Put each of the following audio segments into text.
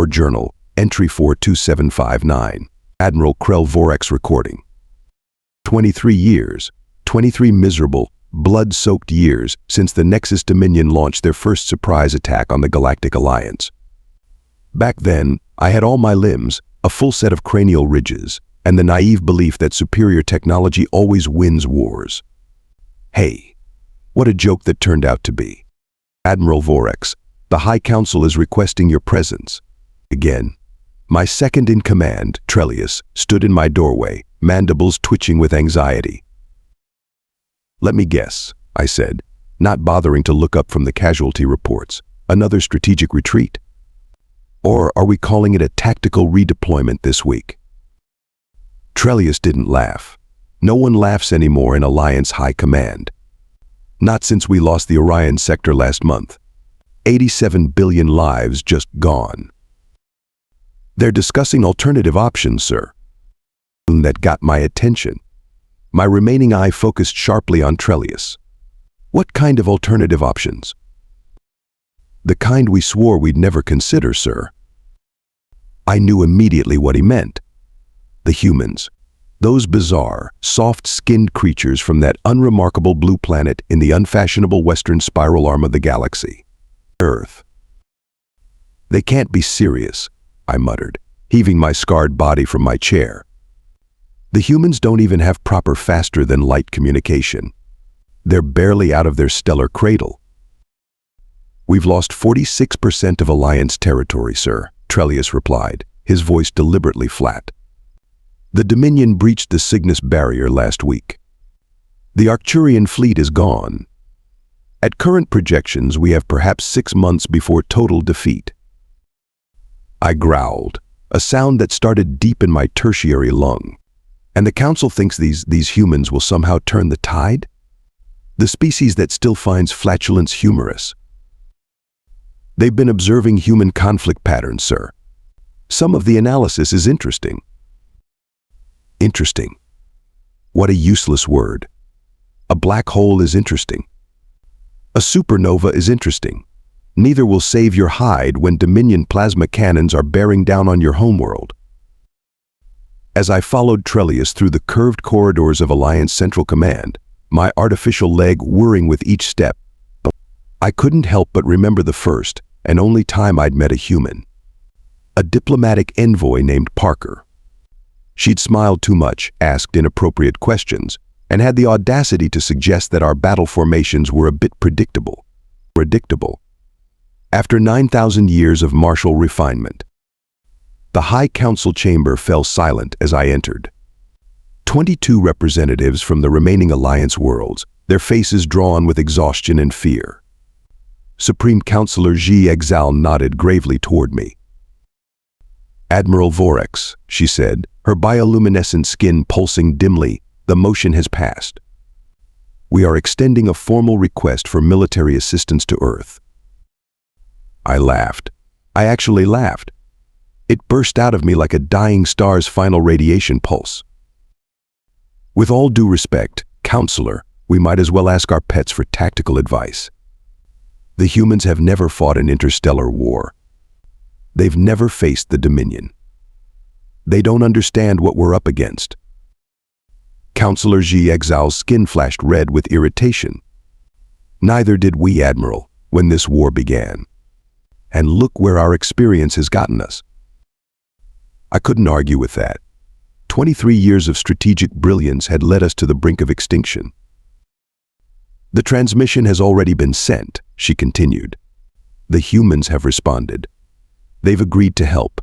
War Journal, Entry 42759, Admiral Krell Vorex recording. 23 years, 23 miserable, blood-soaked years since the Nexus Dominion launched their first surprise attack on the Galactic Alliance. Back then, I had all my limbs, a full set of cranial ridges, and the naive belief that superior technology always wins wars. Hey, what a joke that turned out to be. Admiral Vorex, the High Council is requesting your presence. Again. My second-in-command, Trellius, stood in my doorway, mandibles twitching with anxiety. Let me guess, I said, not bothering to look up from the casualty reports. Another strategic retreat? Or are we calling it a tactical redeployment this week? Trellius didn't laugh. No one laughs anymore in Alliance High Command. Not since we lost the Orion sector last month. 87 billion lives just gone. They're discussing alternative options, sir. That got my attention. My remaining eye focused sharply on Trellius. What kind of alternative options? The kind we swore we'd never consider, sir. I knew immediately what he meant. The humans. Those bizarre, soft-skinned creatures from that unremarkable blue planet in the unfashionable western spiral arm of the galaxy. Earth. They can't be serious, I muttered, heaving my scarred body from my chair. The humans don't even have proper faster-than-light communication. They're barely out of their stellar cradle. We've lost 46% of Alliance territory, sir, Trellius replied, his voice deliberately flat. The Dominion breached the Cygnus barrier last week. The Arcturian fleet is gone. At current projections, we have perhaps 6 months before total defeat. I growled, a sound that started deep in my tertiary lung. And the Council thinks these humans will somehow turn the tide? The species that still finds flatulence humorous. They've been observing human conflict patterns, sir. Some of the analysis is interesting. Interesting. What a useless word. A black hole is interesting. A supernova is interesting. Neither will save your hide when Dominion plasma cannons are bearing down on your homeworld. As I followed Trellius through the curved corridors of Alliance Central Command, my artificial leg whirring with each step, I couldn't help but remember the first and only time I'd met a human. A diplomatic envoy named Parker. She'd smiled too much, asked inappropriate questions, and had the audacity to suggest that our battle formations were a bit predictable. After 9,000 years of martial refinement, the High Council chamber fell silent as I entered. 22 representatives from the remaining Alliance worlds, their faces drawn with exhaustion and fear. Supreme Counselor Exal nodded gravely toward me. Admiral Vorex, she said, her bioluminescent skin pulsing dimly, the motion has passed. We are extending a formal request for military assistance to Earth. I laughed. I actually laughed. It burst out of me like a dying star's final radiation pulse. With all due respect, Counselor, we might as well ask our pets for tactical advice. The humans have never fought an interstellar war. They've never faced the Dominion. They don't understand what we're up against. Counselor Exal's skin flashed red with irritation. Neither did we, Admiral, when this war began. And look where our experience has gotten us. I couldn't argue with that. 23 years of strategic brilliance had led us to the brink of extinction. The transmission has already been sent, she continued. The humans have responded. They've agreed to help.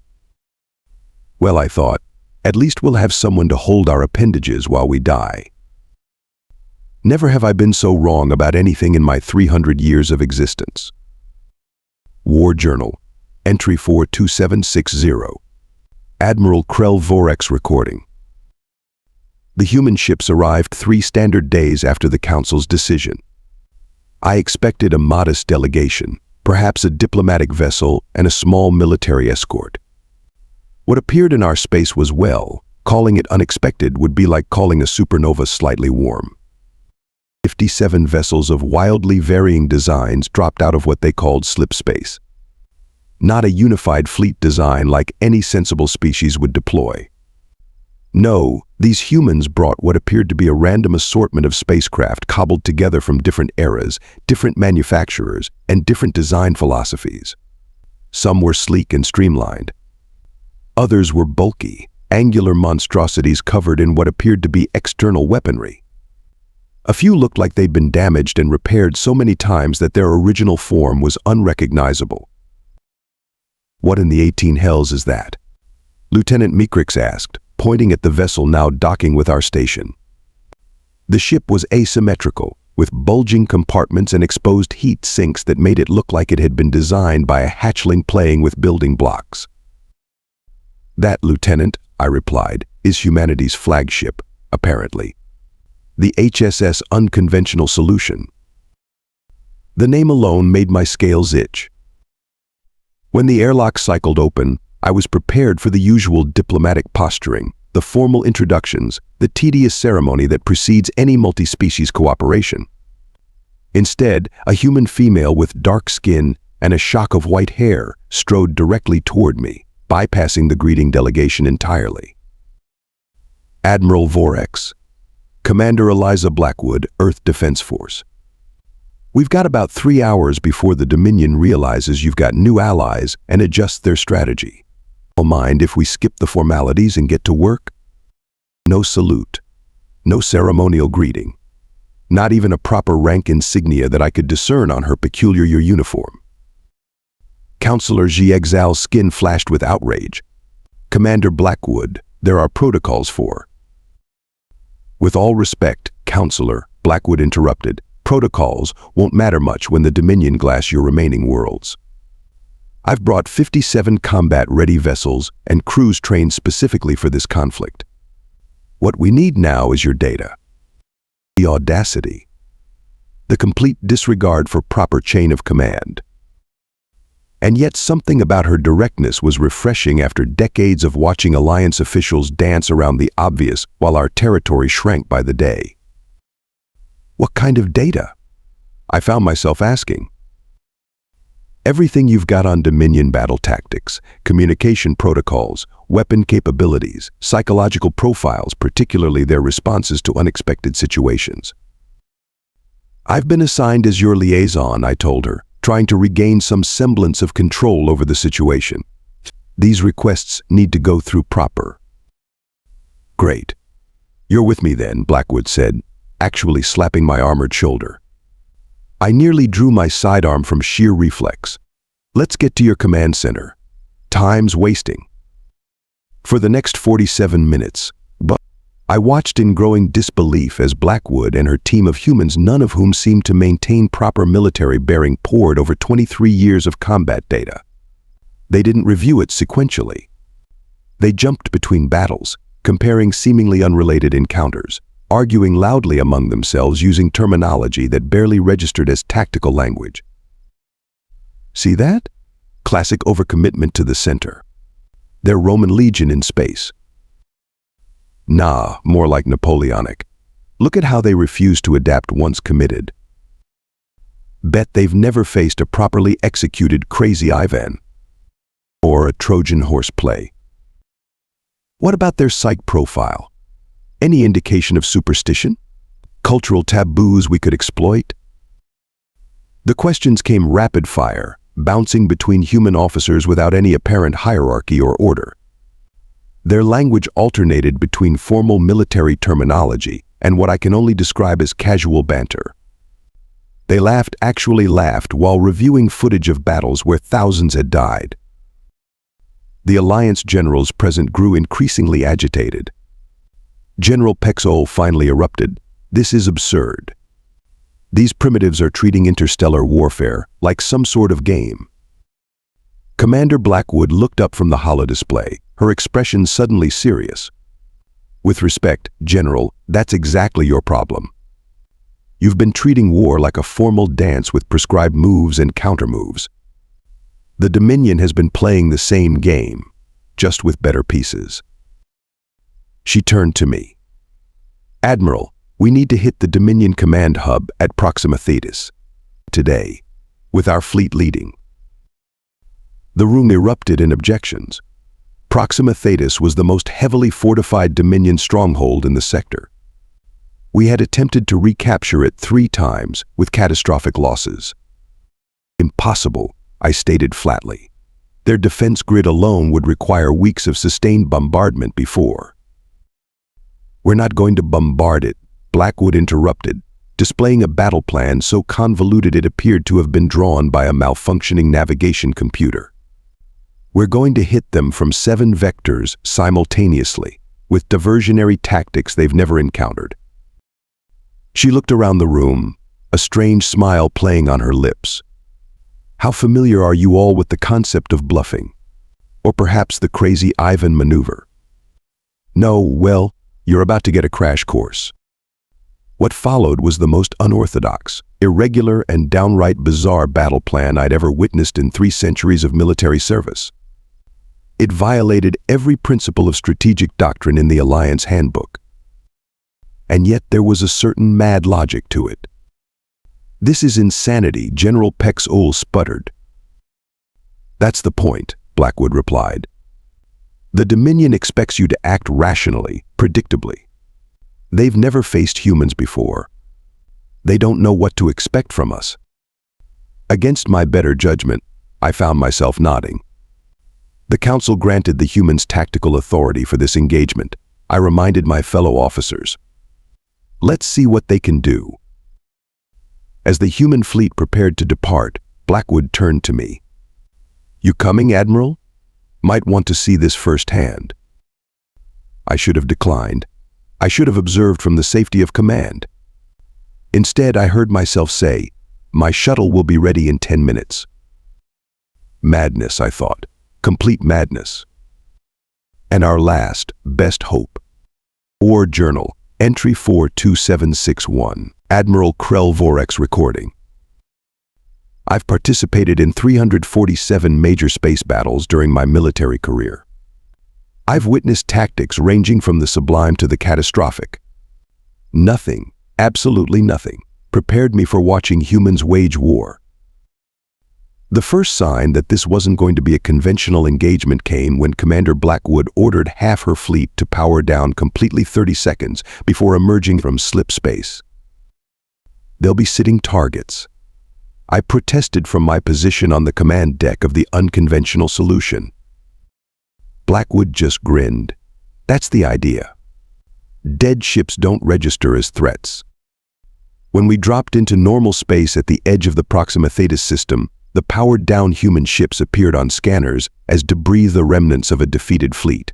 Well, I thought, at least we'll have someone to hold our appendages while we die. Never have I been so wrong about anything in my 300 years of existence. War Journal, Entry 42760. Admiral Krell Vorex recording. The human ships arrived 3 standard days after the Council's decision. I expected a modest delegation, perhaps a diplomatic vessel and a small military escort. What appeared in our space was calling it unexpected would be like calling a supernova slightly warm. 57 vessels of wildly varying designs dropped out of what they called slip space. not a unified fleet design like any sensible species would deploy. No, these humans brought what appeared to be a random assortment of spacecraft cobbled together from different eras, different manufacturers, and different design philosophies. Some were sleek and streamlined. Others were bulky, angular monstrosities covered in what appeared to be external weaponry. A few looked like they'd been damaged and repaired so many times that their original form was unrecognizable. "What in the 18 hells is that?" Lieutenant Mikrix asked, pointing at the vessel now docking with our station. The ship was asymmetrical, with bulging compartments and exposed heat sinks that made it look like it had been designed by a hatchling playing with building blocks. "That, Lieutenant," I replied, "is humanity's flagship, apparently. The HSS Unconventional Solution." The name alone made my scales itch. When the airlock cycled open, I was prepared for the usual diplomatic posturing, the formal introductions, the tedious ceremony that precedes any multi-species cooperation. Instead, a human female with dark skin and a shock of white hair strode directly toward me, bypassing the greeting delegation entirely. "Admiral Vorex, Commander Eliza Blackwood, Earth Defense Force. We've got about 3 hours before the Dominion realizes you've got new allies and adjusts their strategy. Don't mind if we skip the formalities and get to work?" No salute, no ceremonial greeting, not even a proper rank insignia that I could discern on her peculiar uniform. Counselor Jiexao's skin flashed with outrage. "Commander Blackwood, there are protocols for—" "With all respect, Counselor," Blackwood interrupted, "protocols won't matter much when the Dominion glass your remaining worlds. I've brought 57 combat-ready vessels and crews trained specifically for this conflict. What we need now is your data." The audacity. The complete disregard for proper chain of command. And yet something about her directness was refreshing after decades of watching Alliance officials dance around the obvious while our territory shrank by the day. "What kind of data?" I found myself asking. "Everything you've got on Dominion battle tactics, communication protocols, weapon capabilities, psychological profiles, particularly their responses to unexpected situations." "I've been assigned as your liaison," I told her, trying to regain some semblance of control over the situation. "These requests need to go through proper." "Great. You're with me then," Blackwood said, actually slapping my armored shoulder. I nearly drew my sidearm from sheer reflex. "Let's get to your command center. Time's wasting." For the next 47 minutes, I watched in growing disbelief as Blackwood and her team of humans, none of whom seemed to maintain proper military bearing, poured over 23 years of combat data. They didn't review it sequentially. They jumped between battles, comparing seemingly unrelated encounters, arguing loudly among themselves using terminology that barely registered as tactical language. See that? Classic overcommitment to the center. They're Roman legion in space. Nah, more like Napoleonic. Look at how they refuse to adapt once committed. Bet they've never faced a properly executed Crazy Ivan or a Trojan horse play. What about their psych profile? Any indication of superstition? Cultural taboos we could exploit? The questions came rapid fire, bouncing between human officers without any apparent hierarchy or order. Their language alternated between formal military terminology and what I can only describe as casual banter. They actually laughed while reviewing footage of battles where thousands had died. The Alliance generals present grew increasingly agitated. General Pexol finally erupted. "This is absurd. These primitives are treating interstellar warfare like some sort of game." Commander Blackwood looked up from the holodisplay, her expression suddenly serious. "With respect, General, that's exactly your problem. You've been treating war like a formal dance with prescribed moves and countermoves. The Dominion has been playing the same game, just with better pieces." She turned to me. "Admiral, we need to hit the Dominion command hub at Proxima Thetis today, with our fleet leading." The room erupted in objections. Proxima Thetis was the most heavily fortified Dominion stronghold in the sector. We had attempted to recapture it 3 times, with catastrophic losses. Impossible, I stated flatly. Their defense grid alone would require weeks of sustained bombardment before. We're not going to bombard it, Blackwood interrupted, displaying a battle plan so convoluted it appeared to have been drawn by a malfunctioning navigation computer. We're going to hit them from 7 vectors simultaneously, with diversionary tactics they've never encountered. She looked around the room, a strange smile playing on her lips. How familiar are you all with the concept of bluffing? Or perhaps the crazy Ivan maneuver? No, well, you're about to get a crash course. What followed was the most unorthodox, irregular, and downright bizarre battle plan I'd ever witnessed in 3 centuries of military service. It violated every principle of strategic doctrine in the Alliance handbook. And yet there was a certain mad logic to it. "This is insanity," General Pex-Ul sputtered. "That's the point," Blackwood replied. "The Dominion expects you to act rationally, predictably. They've never faced humans before. They don't know what to expect from us." Against my better judgment, I found myself nodding. The Council granted the humans tactical authority for this engagement. I reminded my fellow officers. Let's see what they can do. As the human fleet prepared to depart, Blackwood turned to me. "You coming, Admiral? Might want to see this firsthand." I should have declined. I should have observed from the safety of command. Instead, I heard myself say, "My shuttle will be ready in 10 minutes." Madness, I thought. Complete madness. And our last, best hope. War Journal, Entry 42761, Admiral Krell Vorex recording. I've participated in 347 major space battles during my military career. I've witnessed tactics ranging from the sublime to the catastrophic. Nothing, absolutely nothing, prepared me for watching humans wage war. The first sign that this wasn't going to be a conventional engagement came when Commander Blackwood ordered half her fleet to power down completely 30 seconds before emerging from slip space. They'll be sitting targets. I protested from my position on the command deck of the Unconventional solution. Blackwood just grinned. That's the idea. Dead ships don't register as threats. When we dropped into normal space at the edge of the Proxima Thetis system, the powered-down human ships appeared on scanners as debris, the remnants of a defeated fleet.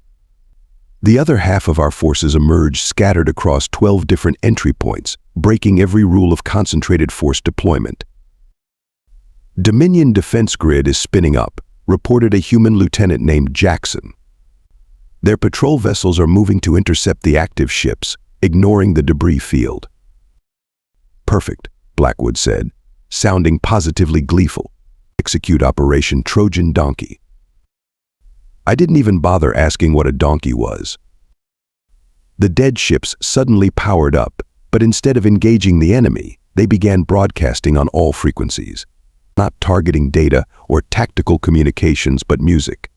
The other half of our forces emerged scattered across 12 different entry points, breaking every rule of concentrated force deployment. Dominion defense grid is spinning up, reported a human lieutenant named Jackson. Their patrol vessels are moving to intercept the active ships, ignoring the debris field. Perfect, Blackwood said, sounding positively gleeful. Execute Operation Trojan Donkey. I didn't even bother asking what a donkey was. The dead ships suddenly powered up, but instead of engaging the enemy, they began broadcasting on all frequencies, not targeting data or tactical communications, but music.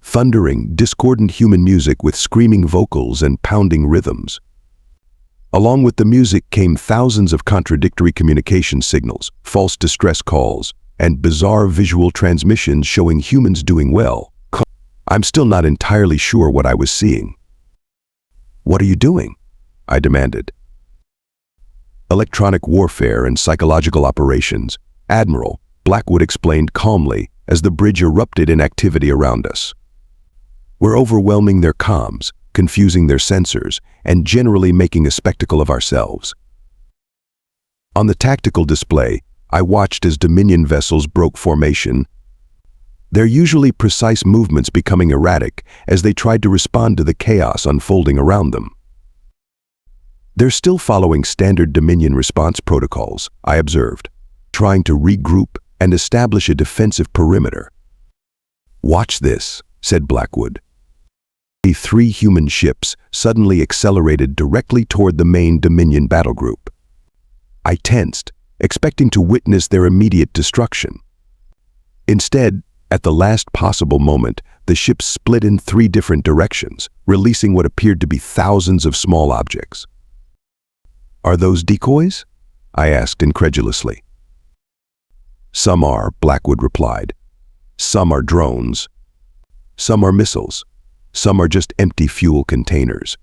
Thundering, discordant human music with screaming vocals and pounding rhythms. Along with the music came thousands of contradictory communication signals, false distress calls, and bizarre visual transmissions showing humans doing well. I'm still not entirely sure what I was seeing. "What are you doing?" I demanded. "Electronic warfare and psychological operations, Admiral," Blackwood explained calmly as the bridge erupted in activity around us. "We're overwhelming their comms, confusing their sensors, and generally making a spectacle of ourselves." On the tactical display, I watched as Dominion vessels broke formation, their usually precise movements becoming erratic as they tried to respond to the chaos unfolding around them. "They're still following standard Dominion response protocols," I observed, trying to regroup and establish a defensive perimeter. "Watch this," said Blackwood. The 3 human ships suddenly accelerated directly toward the main Dominion battle group. I tensed, expecting to witness their immediate destruction. Instead, At the last possible moment, the ship split in 3 different directions, releasing what appeared to be thousands of small objects. "Are those decoys?" I asked incredulously. "Some are," Blackwood replied. "Some are drones. Some are missiles. Some are just empty fuel containers.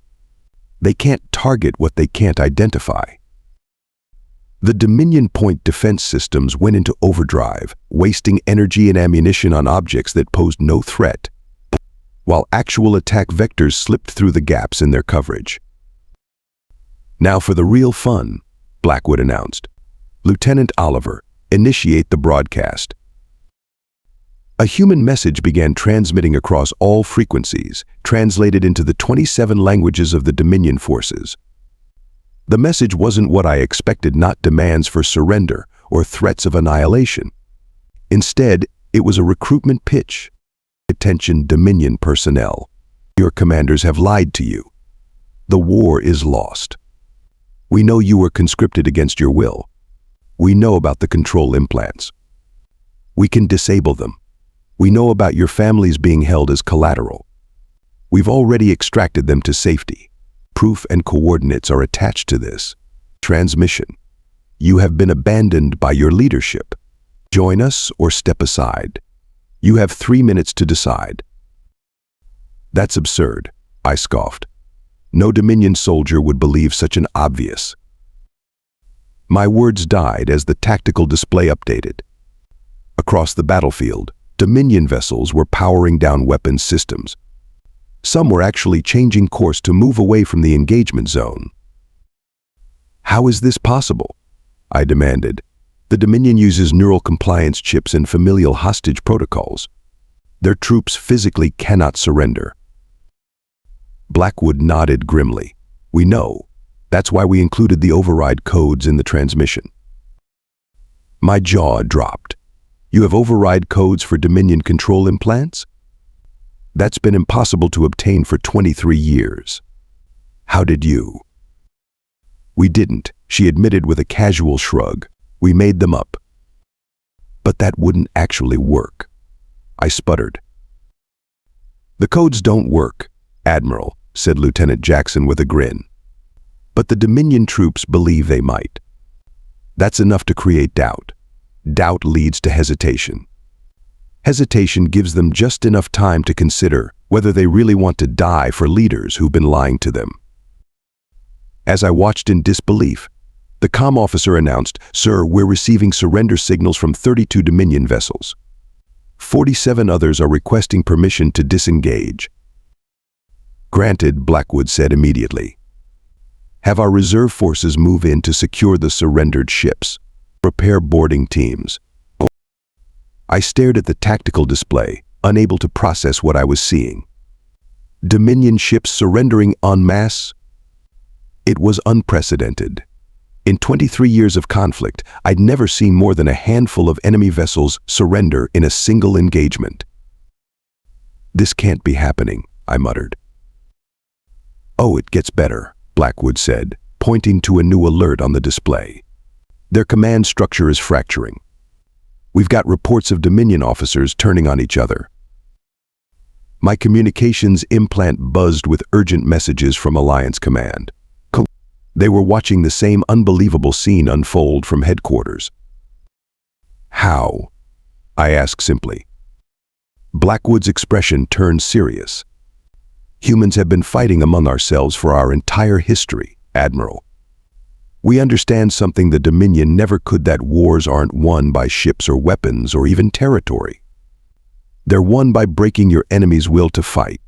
They can't target what they can't identify." The Dominion point defense systems went into overdrive, wasting energy and ammunition on objects that posed no threat, while actual attack vectors slipped through the gaps in their coverage. "Now for the real fun," Blackwood announced. "Lieutenant Oliver, initiate the broadcast." A human message began transmitting across all frequencies, translated into the 27 languages of the Dominion forces. The message wasn't what I expected, not demands for surrender or threats of annihilation. Instead, it was a recruitment pitch. "Attention, Dominion personnel. Your commanders have lied to you. The war is lost. We know you were conscripted against your will. We know about the control implants. We can disable them. We know about your families being held as collateral. We've already extracted them to safety. Proof and coordinates are attached to this transmission. You have been abandoned by your leadership. Join us or step aside. You have 3 minutes to decide." "That's absurd," I scoffed. "No Dominion soldier would believe such an obvious." My words died as the tactical display updated. Across the battlefield, Dominion vessels were powering down weapons systems. Some were actually changing course to move away from the engagement zone. "How is this possible?" I demanded. "The Dominion uses neural compliance chips and familial hostage protocols. Their troops physically cannot surrender." Blackwood nodded grimly. "We know. That's why we included the override codes in the transmission." My jaw dropped. "You have override codes for Dominion control implants? That's been impossible to obtain for 23 years. How did you?" "We didn't," she admitted with a casual shrug. "We made them up." "But that wouldn't actually work." I sputtered. "The codes don't work, Admiral," said Lieutenant Jackson with a grin. "But the Dominion troops believe they might. That's enough to create doubt. Doubt leads to hesitation. Hesitation gives them just enough time to consider whether they really want to die for leaders who've been lying to them." As I watched in disbelief, the comm officer announced, "Sir, we're receiving surrender signals from 32 Dominion vessels. 47 others are requesting permission to disengage." "Granted," Blackwood said immediately. "Have our reserve forces move in to secure the surrendered ships. Prepare boarding teams." I stared at the tactical display, unable to process what I was seeing. Dominion ships surrendering en masse? It was unprecedented. In 23 years of conflict, I'd never seen more than a handful of enemy vessels surrender in a single engagement. "This can't be happening," I muttered. "Oh, it gets better," Blackwood said, pointing to a new alert on the display. "Their command structure is fracturing. We've got reports of Dominion officers turning on each other." My communications implant buzzed with urgent messages from Alliance Command. They were watching the same unbelievable scene unfold from headquarters. "How?" I asked simply. Blackwood's expression turned serious. "Humans have been fighting among ourselves for our entire history, Admiral. We understand something the Dominion never could, that wars aren't won by ships or weapons or even territory. They're won by breaking your enemy's will to fight."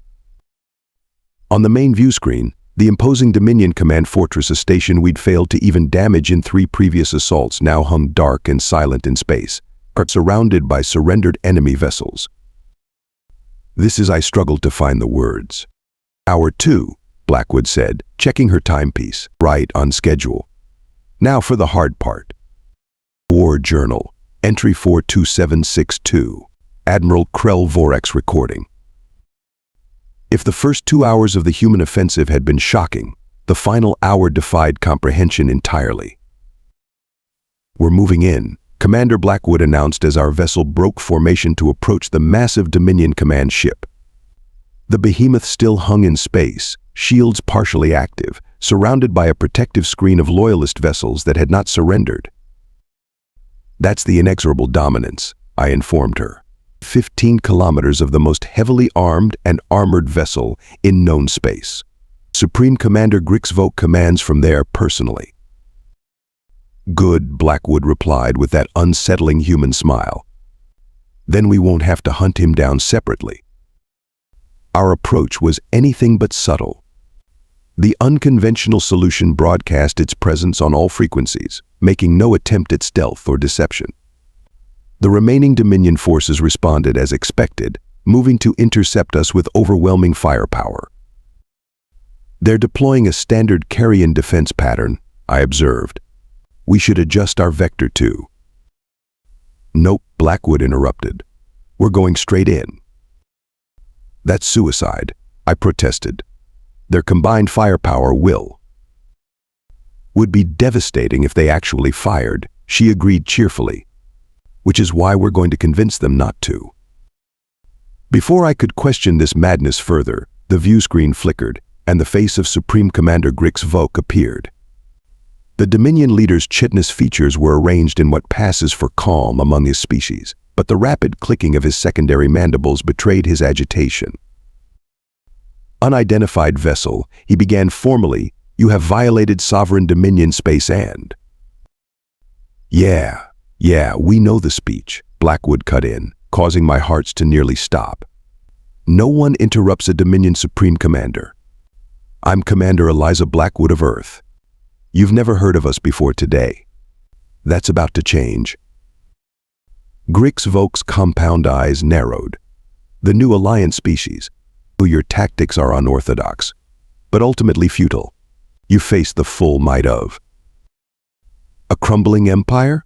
On the main view screen, the imposing Dominion command fortress, a station we'd failed to even damage in 3 previous assaults, now hung dark and silent in space, surrounded by surrendered enemy vessels. This is, I struggled to find the words. "Hour 2, Blackwood said, checking her timepiece. "Right on schedule. Now for the hard part." "War Journal, entry 42762, Admiral Krell Vorex recording. If the first 2 hours of the human offensive had been shocking, the final hour defied comprehension entirely. We're moving in, Commander Blackwood announced as our vessel broke formation to approach the massive Dominion command ship. The behemoth still hung in space, shields partially active, surrounded by a protective screen of loyalist vessels that had not surrendered. "That's the inexorable dominance," I informed her. 15 kilometers of the most heavily armed and armored vessel in known space. Supreme Commander Grixvoke commands from there personally. "Good," Blackwood replied with that unsettling human smile. "Then we won't have to hunt him down separately." Our approach was anything but subtle. The unconventional solution broadcast its presence on all frequencies, making no attempt at stealth or deception. The remaining Dominion forces responded as expected, moving to intercept us with overwhelming firepower. "They're deploying a standard carrion defense pattern," I observed. "We should adjust our vector too." "Nope," Blackwood interrupted. "We're going straight in." "That's suicide," I protested. "Their combined firepower would be devastating if they actually fired," she agreed cheerfully. "Which is why we're going to convince them not to." Before I could question this madness further, the view screen flickered, and the face of Supreme Commander Grixvoke appeared. The Dominion leader's chitinous features were arranged in what passes for calm among his species, but the rapid clicking of his secondary mandibles betrayed his agitation. "Unidentified vessel," he began formally, "you have violated sovereign Dominion space and—" Yeah, we know the speech," Blackwood cut in, causing my hearts to nearly stop. "No one interrupts a Dominion Supreme Commander. I'm Commander Eliza Blackwood of Earth. You've never heard of us before today. That's about to change." Grixvoke's compound eyes narrowed. "The new Alliance species. Your tactics are unorthodox, but ultimately futile. You face the full might of—" "A crumbling empire?"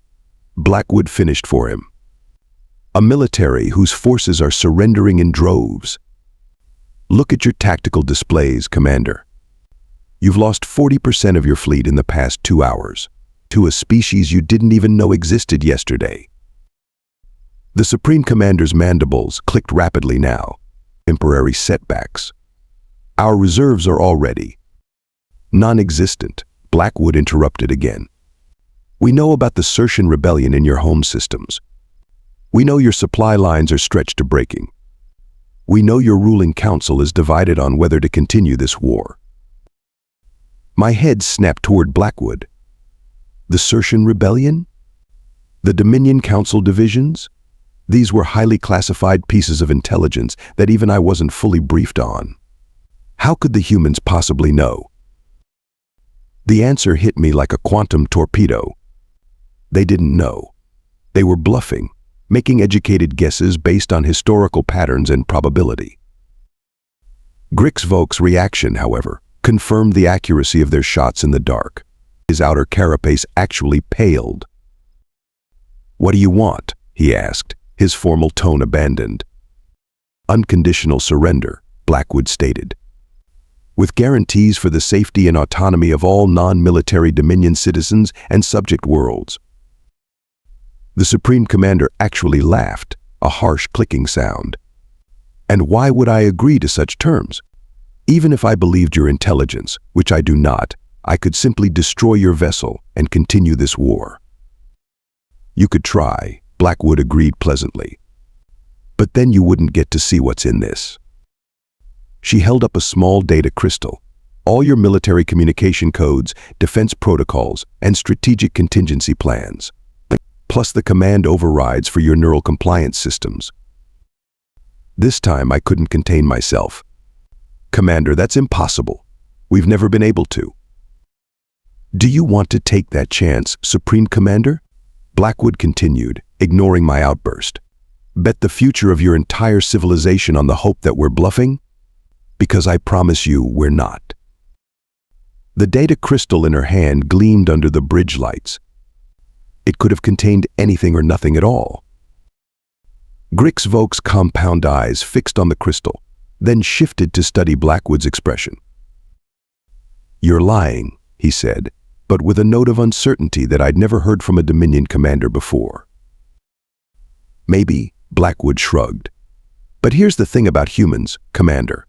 Blackwood finished for him. "A military whose forces are surrendering in droves. Look at your tactical displays, Commander. You've lost 40% of your fleet in the past 2 hours, to a species you didn't even know existed yesterday." The Supreme Commander's mandibles clicked rapidly now. "Temporary setbacks. Our reserves are already—" "Non-existent," Blackwood interrupted again. "We know about the Certian rebellion in your home systems. We know your supply lines are stretched to breaking. We know your ruling council is divided on whether to continue this war." My head snapped toward Blackwood. The Certian rebellion? The Dominion Council divisions? These were highly classified pieces of intelligence that even I wasn't fully briefed on. How could the humans possibly know? The answer hit me like a quantum torpedo. They didn't know. They were bluffing, making educated guesses based on historical patterns and probability. Grixvoke's reaction, however, confirmed the accuracy of their shots in the dark. His outer carapace actually paled. "What do you want?" he asked, his formal tone abandoned. "Unconditional surrender," Blackwood stated, "with guarantees for the safety and autonomy of all non-military Dominion citizens and subject worlds." The Supreme Commander actually laughed, a harsh clicking sound. "And why would I agree to such terms? Even if I believed your intelligence, which I do not, I could simply destroy your vessel and continue this war." "You could try," Blackwood agreed pleasantly. "But then you wouldn't get to see what's in this." She held up a small data crystal. "All your military communication codes, defense protocols, and strategic contingency plans, plus the command overrides for your neural compliance systems." This time I couldn't contain myself. "Commander, that's impossible. We've never been able to." "Do you want to take that chance, Supreme Commander?" Blackwood continued, ignoring my outburst. "Bet the future of your entire civilization on the hope that we're bluffing? Because I promise you, we're not." The data crystal in her hand gleamed under the bridge lights. It could have contained anything or nothing at all. Grixvoke's compound eyes fixed on the crystal, then shifted to study Blackwood's expression. "You're lying," he said, but with a note of uncertainty that I'd never heard from a Dominion commander before. Maybe, Blackwood shrugged. But here's the thing about humans, Commander.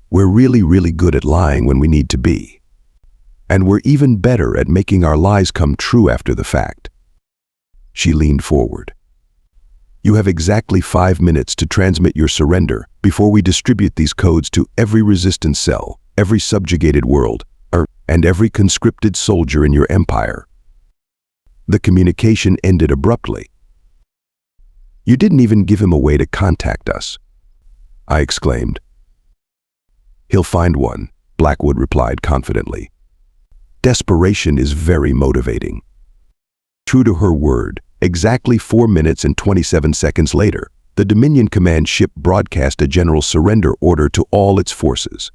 We're really good at lying when we need to be. And we're even better at making our lies come true after the fact. She leaned forward. You have exactly 5 minutes to transmit your surrender before we distribute these codes to every resistance cell, every subjugated world, and every conscripted soldier in your empire. The communication ended abruptly. You didn't even give him a way to contact us, I exclaimed. He'll find one, Blackwood replied confidently. Desperation is very motivating. True to her word, exactly 4 minutes and 27 seconds later, the Dominion Command ship broadcast a general surrender order to all its forces.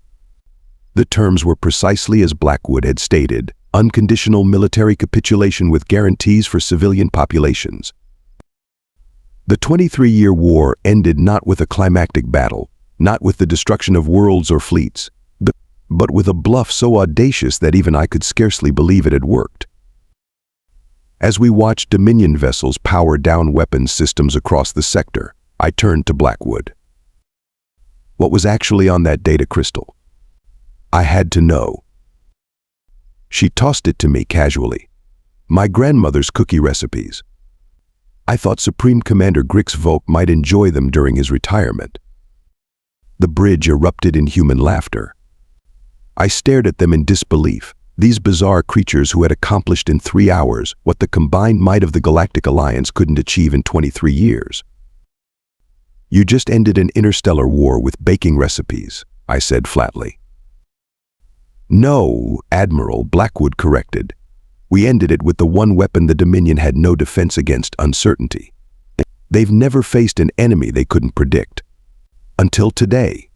The terms were precisely as Blackwood had stated, unconditional military capitulation with guarantees for civilian populations. The 23-year war ended not with a climactic battle, not with the destruction of worlds or fleets, but with a bluff so audacious that even I could scarcely believe it had worked. As we watched Dominion vessels power down weapons systems across the sector, I turned to Blackwood. What was actually on that data crystal? I had to know. She tossed it to me casually. My grandmother's cookie recipes. I thought Supreme Commander Grix Volk might enjoy them during his retirement. The bridge erupted in human laughter. I stared at them in disbelief, these bizarre creatures who had accomplished in 3 hours what the combined might of the Galactic Alliance couldn't achieve in 23 years. You just ended an interstellar war with baking recipes, I said flatly. No, Admiral, Blackwood corrected. We ended it with the one weapon the Dominion had no defense against: uncertainty. They've never faced an enemy they couldn't predict. Until today.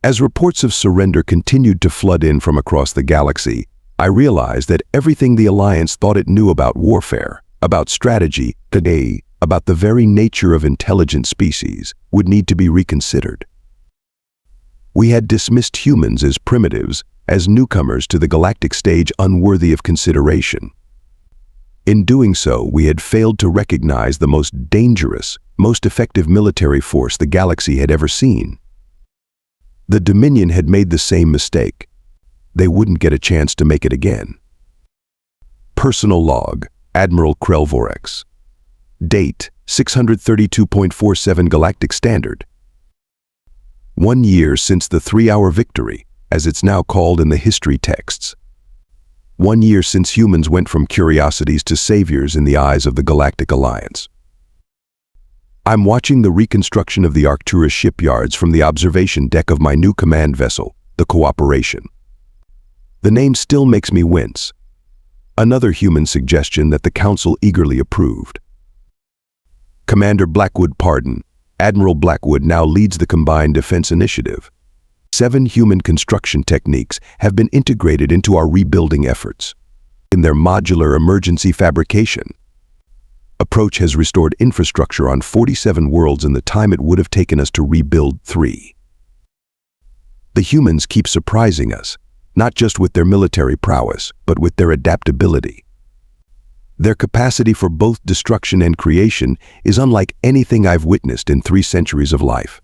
As reports of surrender continued to flood in from across the galaxy, I realized that everything the Alliance thought it knew about warfare, about strategy, today, about the very nature of intelligent species, would need to be reconsidered. We had dismissed humans as primitives, as newcomers to the galactic stage unworthy of consideration. In doing so, we had failed to recognize the most dangerous, most effective military force the galaxy had ever seen. The Dominion had made the same mistake. They wouldn't get a chance to make it again. Personal log, Admiral Vorex. Date, 632.47 Galactic Standard. 1 year since the 3-hour victory, as it's now called in the history texts. 1 year since humans went from curiosities to saviors in the eyes of the Galactic Alliance. I'm watching the reconstruction of the Arcturus shipyards from the observation deck of my new command vessel, the Cooperation. The name still makes me wince. Another human suggestion that the Council eagerly approved. Commander Blackwood pardon, Admiral Blackwood now leads the Combined Defense Initiative. 7 human construction techniques have been integrated into our rebuilding efforts. In their modular emergency fabrication, approach has restored infrastructure on 47 worlds in the time it would have taken us to rebuild 3. The humans keep surprising us, not just with their military prowess, but with their adaptability. Their capacity for both destruction and creation is unlike anything I've witnessed in 3 centuries of life.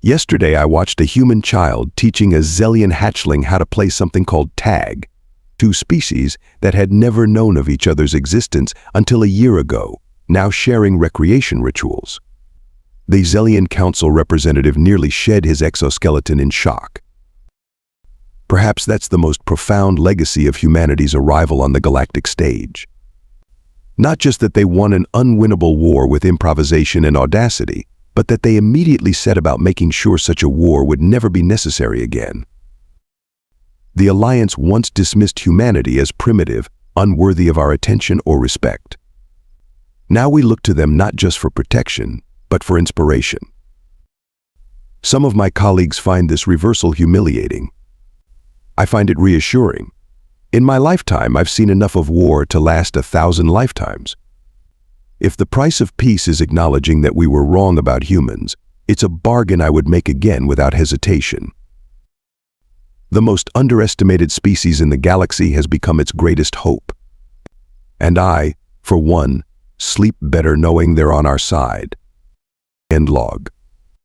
Yesterday I watched a human child teaching a Zellian hatchling how to play something called tag, 2 species that had never known of each other's existence until a year ago, now sharing recreation rituals. The Zellian Council representative nearly shed his exoskeleton in shock. Perhaps that's the most profound legacy of humanity's arrival on the galactic stage. Not just that they won an unwinnable war with improvisation and audacity, but that they immediately set about making sure such a war would never be necessary again. The Alliance once dismissed humanity as primitive, unworthy of our attention or respect. Now we look to them not just for protection, but for inspiration. Some of my colleagues find this reversal humiliating. I find it reassuring. In my lifetime, I've seen enough of war to last 1,000 lifetimes. If the price of peace is acknowledging that we were wrong about humans, it's a bargain I would make again without hesitation. The most underestimated species in the galaxy has become its greatest hope. And I, for one, sleep better knowing they're on our side. End log.